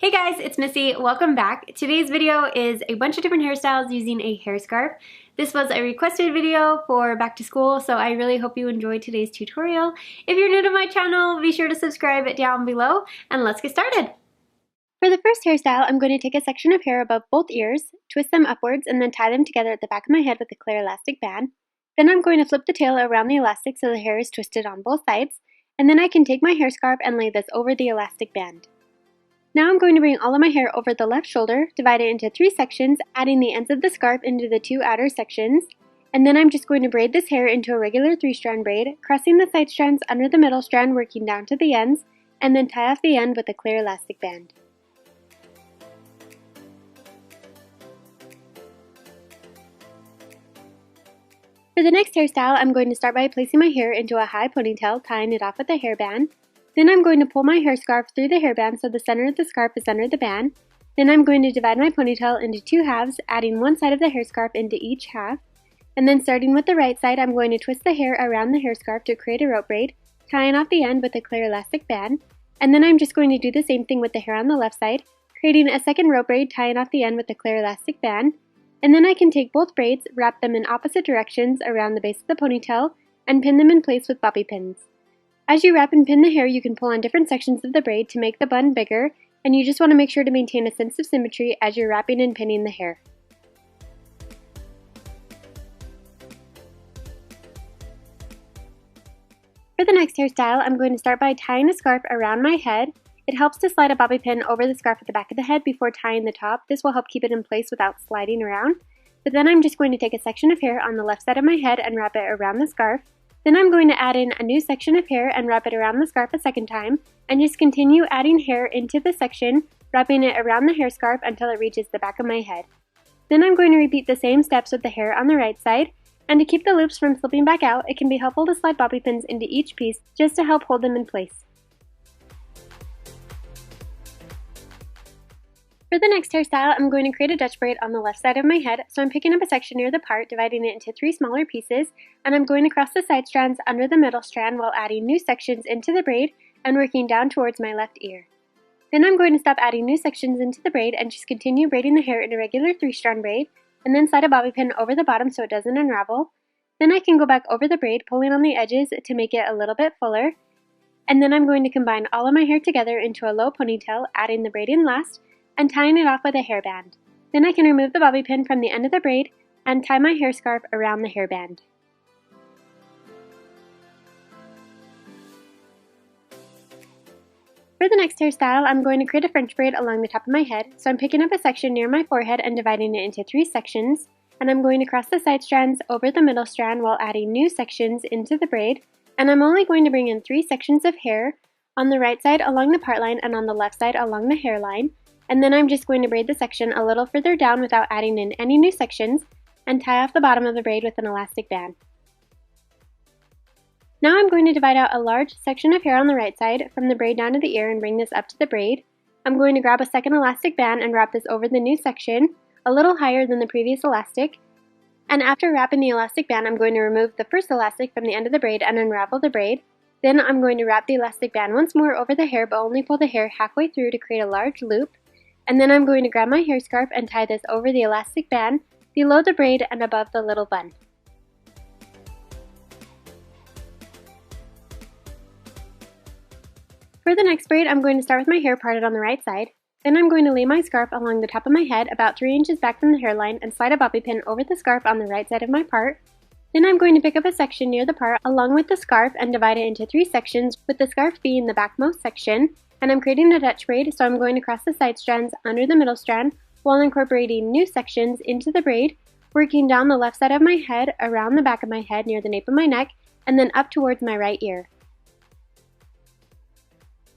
Hey guys, it's Missy. Welcome back. Today's video is a bunch of different hairstyles using a hair scarf. This was a requested video for back to school, so I really hope you enjoyed today's tutorial. If you're new to my channel, be sure to subscribe down below, and let's get started. For the first hairstyle, I'm going to take a section of hair above both ears, twist them upwards, and then tie them together at the back of my head with a clear elastic band. Then I'm going to flip the tail around the elastic so the hair is twisted on both sides, and then I can take my hair scarf and lay this over the elastic band. Now I'm going to bring all of my hair over the left shoulder, divide it into 3 sections, adding the ends of the scarf into the 2 outer sections, and then I'm just going to braid this hair into a regular 3-strand braid, crossing the side strands under the middle strand, working down to the ends, and then tie off the end with a clear elastic band. For the next hairstyle, I'm going to start by placing my hair into a high ponytail, tying it off with a hairband. Then I'm going to pull my hair scarf through the hairband so the center of the scarf is under the band. Then I'm going to divide my ponytail into 2 halves, adding one side of the hair scarf into each half. And then starting with the right side, I'm going to twist the hair around the hair scarf to create a rope braid, tying off the end with a clear elastic band. And then I'm just going to do the same thing with the hair on the left side, creating a second rope braid, tying off the end with a clear elastic band. And then I can take both braids, wrap them in opposite directions around the base of the ponytail, and pin them in place with bobby pins. As you wrap and pin the hair, you can pull on different sections of the braid to make the bun bigger, and you just want to make sure to maintain a sense of symmetry as you're wrapping and pinning the hair. For the next hairstyle, I'm going to start by tying a scarf around my head. It helps to slide a bobby pin over the scarf at the back of the head before tying the top. This will help keep it in place without sliding around. But then I'm just going to take a section of hair on the left side of my head and wrap it around the scarf. Then I'm going to add in a new section of hair and wrap it around the scarf a second time, and just continue adding hair into the section, wrapping it around the hair scarf until it reaches the back of my head. Then I'm going to repeat the same steps with the hair on the right side, and to keep the loops from slipping back out, it can be helpful to slide bobby pins into each piece just to help hold them in place. For the next hairstyle, I'm going to create a Dutch braid on the left side of my head, so I'm picking up a section near the part, dividing it into 3 smaller pieces, and I'm going to cross the side strands under the middle strand while adding new sections into the braid and working down towards my left ear. Then I'm going to stop adding new sections into the braid and just continue braiding the hair in a regular 3-strand braid, and then slide a bobby pin over the bottom so it doesn't unravel. Then I can go back over the braid, pulling on the edges to make it a little bit fuller, and then I'm going to combine all of my hair together into a low ponytail, adding the braid in last, and tying it off with a hairband. Then I can remove the bobby pin from the end of the braid and tie my hair scarf around the hairband. For the next hairstyle, I'm going to create a French braid along the top of my head, so I'm picking up a section near my forehead and dividing it into 3 sections, and I'm going to cross the side strands over the middle strand while adding new sections into the braid, and I'm only going to bring in 3 sections of hair, on the right side along the part line and on the left side along the hairline. And then I'm just going to braid the section a little further down without adding in any new sections and tie off the bottom of the braid with an elastic band. Now I'm going to divide out a large section of hair on the right side from the braid down to the ear and bring this up to the braid. I'm going to grab a second elastic band and wrap this over the new section, a little higher than the previous elastic. And after wrapping the elastic band, I'm going to remove the first elastic from the end of the braid and unravel the braid. Then I'm going to wrap the elastic band once more over the hair, but only pull the hair halfway through to create a large loop. And then I'm going to grab my hair scarf and tie this over the elastic band, below the braid and above the little bun. For the next braid, I'm going to start with my hair parted on the right side. Then I'm going to lay my scarf along the top of my head about 3 inches back from the hairline and slide a bobby pin over the scarf on the right side of my part. Then I'm going to pick up a section near the part along with the scarf and divide it into 3 sections, with the scarf being the backmost section. And I'm creating a Dutch braid, so I'm going to cross the side strands under the middle strand while incorporating new sections into the braid, working down the left side of my head, around the back of my head near the nape of my neck, and then up towards my right ear.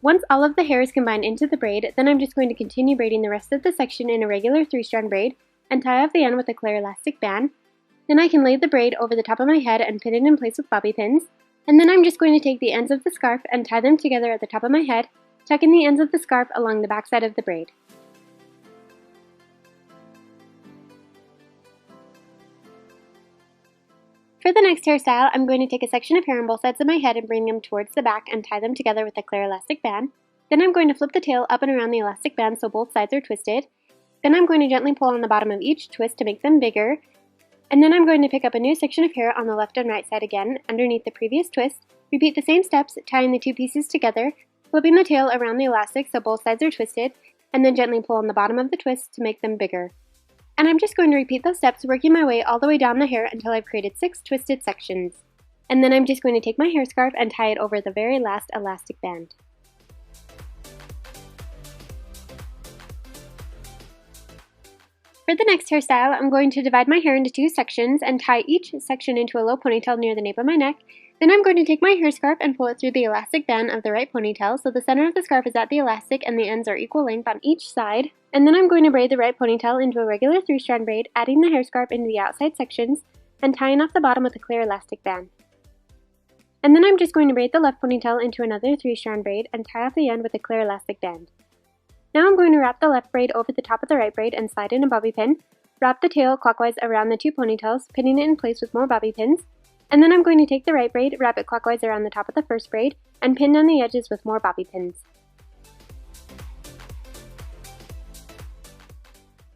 Once all of the hair is combined into the braid, then I'm just going to continue braiding the rest of the section in a regular 3-strand braid and tie off the end with a clear elastic band. Then I can lay the braid over the top of my head and pin it in place with bobby pins. And then I'm just going to take the ends of the scarf and tie them together at the top of my head, tucking the ends of the scarf along the back side of the braid. For the next hairstyle, I'm going to take a section of hair on both sides of my head and bring them towards the back and tie them together with a clear elastic band. Then I'm going to flip the tail up and around the elastic band so both sides are twisted. Then I'm going to gently pull on the bottom of each twist to make them bigger. And then I'm going to pick up a new section of hair on the left and right side again, underneath the previous twist. Repeat the same steps, tying the two pieces together, flipping the tail around the elastic so both sides are twisted, and then gently pull on the bottom of the twist to make them bigger. And I'm just going to repeat those steps, working my way all the way down the hair until I've created 6 twisted sections. And then I'm just going to take my hair scarf and tie it over the very last elastic band. For the next hairstyle, I'm going to divide my hair into 2 sections and tie each section into a low ponytail near the nape of my neck. Then I'm going to take my hair scarf and pull it through the elastic band of the right ponytail so the center of the scarf is at the elastic and the ends are equal length on each side. And then I'm going to braid the right ponytail into a regular 3-strand braid, adding the hair scarf into the outside sections and tying off the bottom with a clear elastic band. And then I'm just going to braid the left ponytail into another 3-strand braid and tie off the end with a clear elastic band. Now I'm going to wrap the left braid over the top of the right braid and slide in a bobby pin. Wrap the tail clockwise around the 2 ponytails, pinning it in place with more bobby pins. And then I'm going to take the right braid, wrap it clockwise around the top of the first braid, and pin down the edges with more bobby pins.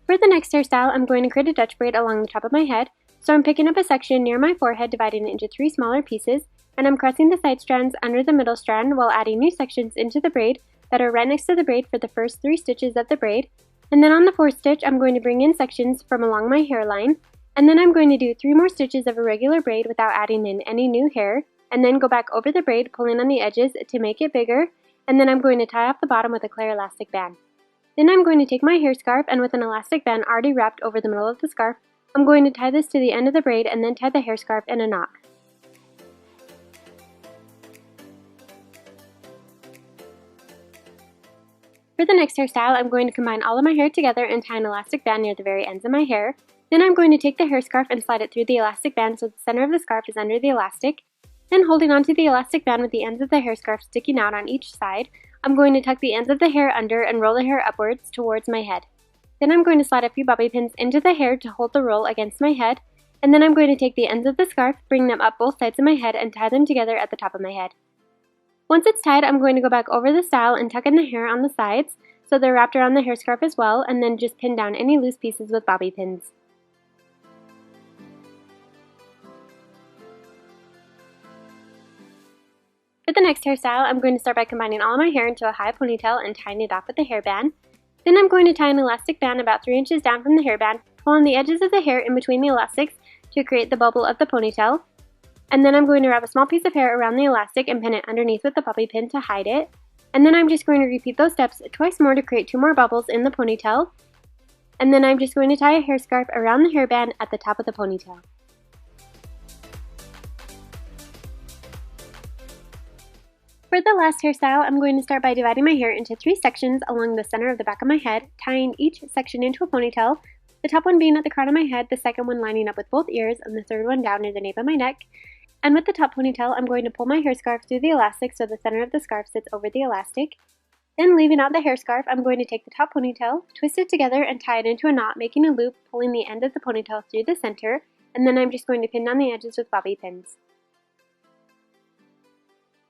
For the next hairstyle, I'm going to create a Dutch braid along the top of my head. So I'm picking up a section near my forehead, dividing it into 3 smaller pieces, and I'm crossing the side strands under the middle strand while adding new sections into the braid that are right next to the braid for the first 3 stitches of the braid. And then on the 4th stitch, I'm going to bring in sections from along my hairline, and then I'm going to do 3 more stitches of a regular braid without adding in any new hair, and then go back over the braid, pulling on the edges to make it bigger, and then I'm going to tie off the bottom with a clear elastic band. Then I'm going to take my hair scarf, and with an elastic band already wrapped over the middle of the scarf, I'm going to tie this to the end of the braid and then tie the hair scarf in a knot. For the next hairstyle, I'm going to combine all of my hair together and tie an elastic band near the very ends of my hair. Then I'm going to take the hair scarf and slide it through the elastic band so the center of the scarf is under the elastic. Then holding onto the elastic band with the ends of the hair scarf sticking out on each side, I'm going to tuck the ends of the hair under and roll the hair upwards towards my head. Then I'm going to slide a few bobby pins into the hair to hold the roll against my head, and then I'm going to take the ends of the scarf, bring them up both sides of my head, and tie them together at the top of my head. Once it's tied, I'm going to go back over the style and tuck in the hair on the sides so they're wrapped around the hair scarf as well, and then just pin down any loose pieces with bobby pins. For the next hairstyle, I'm going to start by combining all of my hair into a high ponytail and tying it off with a hairband. Then I'm going to tie an elastic band about 3 inches down from the hairband, pull on the edges of the hair in between the elastics to create the bubble of the ponytail. And then I'm going to wrap a small piece of hair around the elastic and pin it underneath with the bobby pin to hide it. And then I'm just going to repeat those steps twice more to create 2 more bubbles in the ponytail. And then I'm just going to tie a hair scarf around the hairband at the top of the ponytail. For the last hairstyle, I'm going to start by dividing my hair into 3 sections along the center of the back of my head, tying each section into a ponytail, the top one being at the crown of my head, the second one lining up with both ears, and the third one down near the nape of my neck. And with the top ponytail, I'm going to pull my hair scarf through the elastic so the center of the scarf sits over the elastic. Then leaving out the hair scarf, I'm going to take the top ponytail, twist it together, and tie it into a knot, making a loop, pulling the end of the ponytail through the center, and then I'm just going to pin down the edges with bobby pins.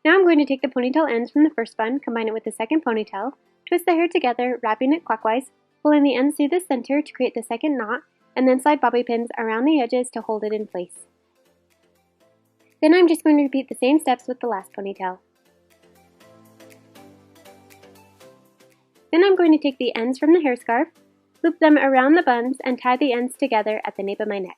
Now I'm going to take the ponytail ends from the first bun, combine it with the second ponytail, twist the hair together, wrapping it clockwise, pulling the ends through the center to create the second knot, and then slide bobby pins around the edges to hold it in place. Then I'm just going to repeat the same steps with the last ponytail. Then I'm going to take the ends from the hair scarf, loop them around the buns, and tie the ends together at the nape of my neck.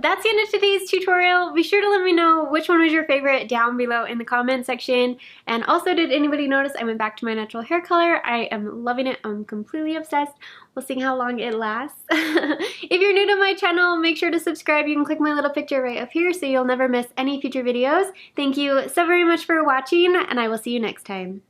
That's the end of today's tutorial. Be sure to let me know which one was your favorite down below in the comment section. And also, did anybody notice I went back to my natural hair color? I am loving it. I'm completely obsessed. We'll see how long it lasts. If you're new to my channel, make sure to subscribe. You can click my little picture right up here so you'll never miss any future videos. Thank you so very much for watching, and I will see you next time.